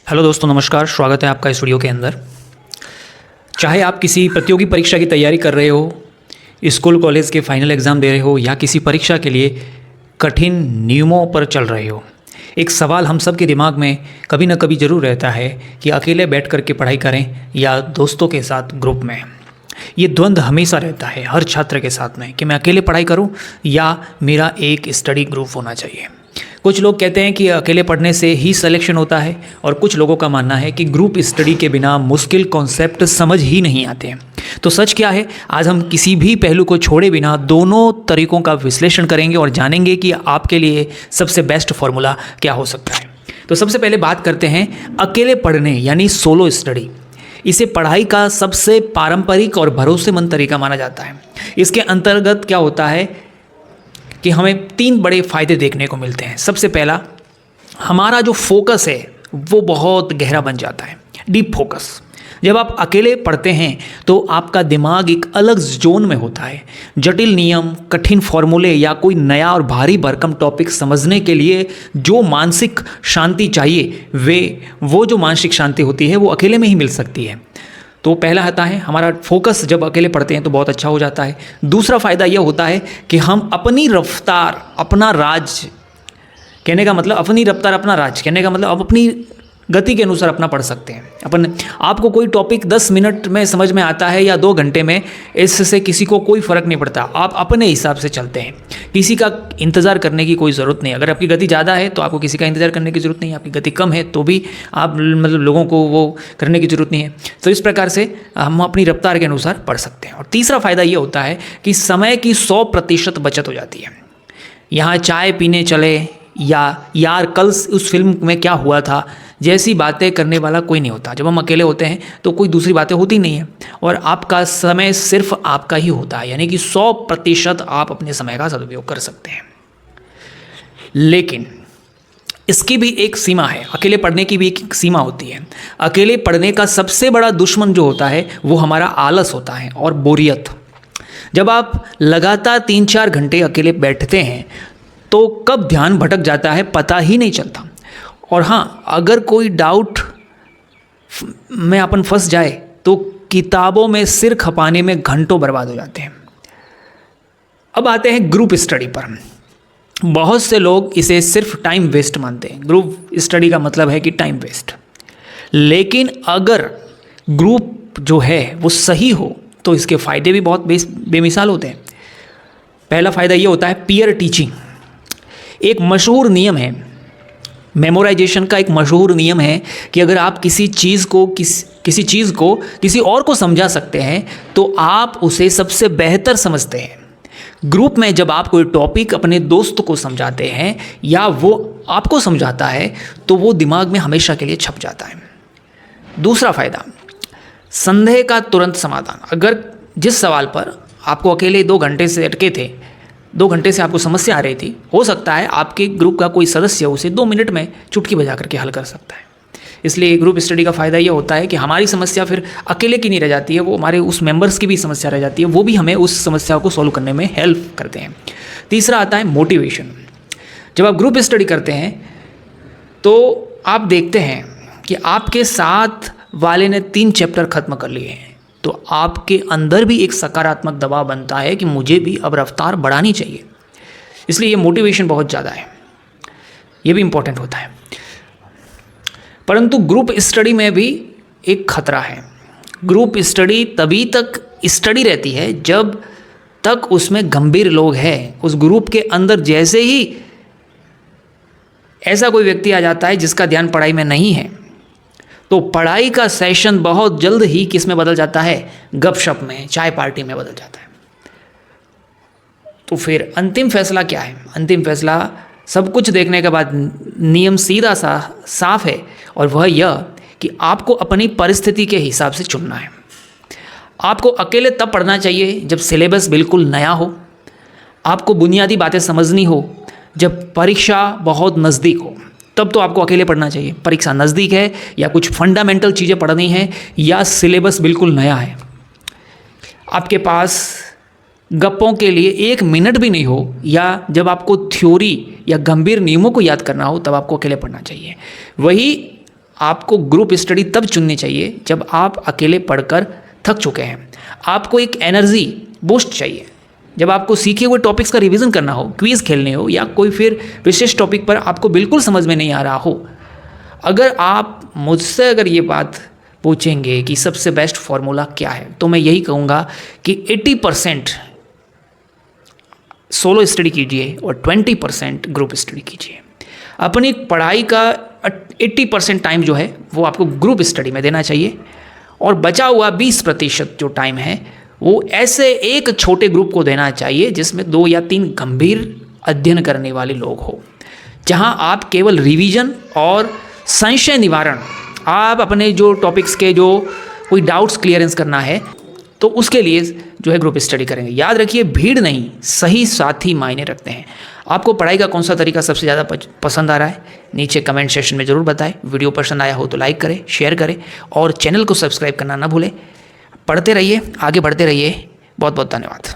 Hello दोस्तों, नमस्कार। स्वागत है आपका इस वीडियो के अंदर। चाहे आप किसी प्रतियोगी परीक्षा की तैयारी कर रहे हो, स्कूल कॉलेज के फाइनल एग्ज़ाम दे रहे हो या किसी परीक्षा के लिए कठिन नियमों पर चल रहे हो, एक सवाल हम सब के दिमाग में कभी ना कभी ज़रूर रहता है कि अकेले बैठ कर के पढ़ाई करें या दोस्तों के साथ ग्रुप में। ये द्वंद्व हमेशा रहता है हर छात्र के साथ में कि मैं अकेले पढ़ाई करूं या मेरा एक स्टडी ग्रुप होना चाहिए। कुछ लोग कहते हैं कि अकेले पढ़ने से ही सिलेक्शन होता है और कुछ लोगों का मानना है कि ग्रुप स्टडी के बिना मुश्किल कॉन्सेप्ट समझ ही नहीं आते हैं। तो सच क्या है, आज हम किसी भी पहलू को छोड़े बिना दोनों तरीकों का विश्लेषण करेंगे और जानेंगे कि आपके लिए सबसे बेस्ट फॉर्मूला क्या हो सकता है। तो सबसे पहले बात करते हैं अकेले पढ़ने यानी सोलो स्टडी। इसे पढ़ाई का सबसे पारंपरिक और भरोसेमंद तरीका माना जाता है। इसके अंतर्गत क्या होता है कि हमें तीन बड़े फायदे देखने को मिलते हैं। सबसे पहला, हमारा जो फोकस है वो बहुत गहरा बन जाता है, डीप फोकस। जब आप अकेले पढ़ते हैं तो आपका दिमाग एक अलग जोन में होता है। जटिल नियम, कठिन फॉर्मूले या कोई नया और भारी भरकम टॉपिक समझने के लिए जो मानसिक शांति चाहिए, वो जो मानसिक शांति होती है वो अकेले में ही मिल सकती है। तो पहला आता है, हमारा फोकस जब अकेले पढ़ते हैं तो बहुत अच्छा हो जाता है। दूसरा फ़ायदा यह होता है कि हम अपनी रफ्तार, अपना राज, कहने का मतलब अपनी रफ्तार अपना राज, कहने का मतलब आप अपनी गति के अनुसार अपना पढ़ सकते हैं। आपको कोई टॉपिक 10 मिनट में समझ में आता है या 2 घंटे में, इससे किसी को कोई फ़र्क नहीं पड़ता। आप अपने हिसाब से चलते हैं, किसी का इंतज़ार करने की कोई ज़रूरत नहीं। अगर आपकी गति ज़्यादा है तो आपको किसी का इंतज़ार करने की ज़रूरत नहीं है, आपकी गति कम है तो भी आप लोगों को वो करने की ज़रूरत नहीं है। तो इस प्रकार से हम अपनी रफ्तार के अनुसार पढ़ सकते हैं। और तीसरा फ़ायदा ये होता है कि समय की 100% बचत हो जाती है। यहाँ चाय पीने चले या यार कल उस फिल्म में क्या हुआ था जैसी बातें करने वाला कोई नहीं होता। जब हम अकेले होते हैं तो कोई दूसरी बातें होती नहीं है और आपका समय सिर्फ आपका ही होता है, यानी कि 100% आप अपने समय का सदुपयोग कर सकते हैं। लेकिन इसकी भी एक सीमा है, अकेले पढ़ने की भी एक सीमा होती है। अकेले पढ़ने का सबसे बड़ा दुश्मन जो होता है वो हमारा आलस होता है और बोरियत। जब आप लगातार 3-4 घंटे अकेले बैठते हैं तो कब ध्यान भटक जाता है पता ही नहीं चलता। और हाँ, अगर कोई डाउट में अपन फंस जाए तो किताबों में सिर खपाने में घंटों बर्बाद हो जाते हैं। अब आते हैं ग्रुप स्टडी पर। बहुत से लोग इसे सिर्फ टाइम वेस्ट मानते हैं। ग्रुप स्टडी का मतलब है कि टाइम वेस्ट। लेकिन अगर ग्रुप जो है वो सही हो तो इसके फ़ायदे भी बहुत बेमिसाल होते हैं। पहला फ़ायदा ये होता है पीयर टीचिंग। एक मशहूर नियम है, मेमोराइजेशन का एक मशहूर नियम है कि अगर आप किसी चीज़ को किसी और को समझा सकते हैं तो आप उसे सबसे बेहतर समझते हैं। ग्रुप में जब आप कोई टॉपिक अपने दोस्त को समझाते हैं या वो आपको समझाता है तो वो दिमाग में हमेशा के लिए छप जाता है। दूसरा फ़ायदा, संदेह का तुरंत समाधान। अगर जिस सवाल पर आपको अकेले 2 घंटे से अटके थे, 2 घंटे से आपको समस्या आ रही थी, हो सकता है आपके ग्रुप का कोई सदस्य उसे 2 मिनट में चुटकी बजा करके हल कर सकता है। इसलिए ग्रुप स्टडी का फ़ायदा ये होता है कि हमारी समस्या फिर अकेले की नहीं रह जाती है, वो हमारे उस मेंबर्स की भी समस्या रह जाती है, वो भी हमें उस समस्या को सॉल्व करने में हेल्प करते हैं। तीसरा आता है मोटिवेशन। जब आप ग्रुप स्टडी करते हैं तो आप देखते हैं कि आपके साथ वाले ने 3 चैप्टर ख़त्म कर लिए हैं, तो आपके अंदर भी एक सकारात्मक दबाव बनता है कि मुझे भी अब रफ्तार बढ़ानी चाहिए। इसलिए ये मोटिवेशन बहुत ज़्यादा है, ये भी इम्पोर्टेंट होता है। परंतु ग्रुप स्टडी में भी एक खतरा है। ग्रुप स्टडी तभी तक स्टडी रहती है जब तक उसमें गंभीर लोग हैं। उस ग्रुप के अंदर जैसे ही ऐसा कोई व्यक्ति आ जाता है जिसका ध्यान पढ़ाई में नहीं है तो पढ़ाई का सेशन बहुत जल्द ही किस में बदल जाता है, गपशप में, चाय पार्टी में बदल जाता है। तो फिर अंतिम फैसला क्या है? अंतिम फैसला सब कुछ देखने के बाद नियम सीधा सा साफ है और वह यह कि आपको अपनी परिस्थिति के हिसाब से चुनना है। आपको अकेले तब पढ़ना चाहिए जब सिलेबस बिल्कुल नया हो, आपको बुनियादी बातें समझनी हो, जब परीक्षा बहुत नज़दीक हो, तब तो आपको अकेले पढ़ना चाहिए। परीक्षा नज़दीक है या कुछ फंडामेंटल चीज़ें पढ़नी है या सिलेबस बिल्कुल नया है, आपके पास गप्पों के लिए 1 मिनट भी नहीं हो, या जब आपको थ्योरी या गंभीर नियमों को याद करना हो, तब आपको अकेले पढ़ना चाहिए। वही आपको ग्रुप स्टडी तब चुननी चाहिए जब आप अकेले पढ़कर थक चुके हैं। आपको एक एनर्जी बूस्ट चाहिए जब आपको सीखे हुए टॉपिक्स का रिवीजन करना हो, क्विज खेलने हो, या कोई फिर विशेष टॉपिक पर आपको बिल्कुल समझ में नहीं आ रहा हो। अगर आप मुझसे अगर ये बात पूछेंगे कि सबसे बेस्ट फॉर्मूला क्या है, तो मैं यही कहूँगा कि 80% सोलो स्टडी कीजिए और 20% ग्रुप स्टडी कीजिए। अपनी पढ़ाई का 80% टाइम जो है वो आपको ग्रुप स्टडी में देना चाहिए, और बचा हुआ 20% जो टाइम है वो ऐसे एक छोटे ग्रुप को देना चाहिए जिसमें 2 या 3 गंभीर अध्ययन करने वाले लोग हो, जहां आप केवल रिवीजन और संशय निवारण, आप अपने जो टॉपिक्स के जो कोई डाउट्स क्लियरेंस करना है तो उसके लिए जो है ग्रुप स्टडी करेंगे। याद रखिए, भीड़ नहीं, सही साथी मायने रखते हैं। आपको पढ़ाई का कौन सा तरीका सबसे ज़्यादा पसंद आ रहा है, नीचे कमेंट सेक्शन में ज़रूर बताएं। वीडियो पसंद आया हो तो लाइक करें, शेयर करें और चैनल को सब्सक्राइब करना ना भूलें। पढ़ते रहिए, आगे बढ़ते रहिए। बहुत बहुत धन्यवाद।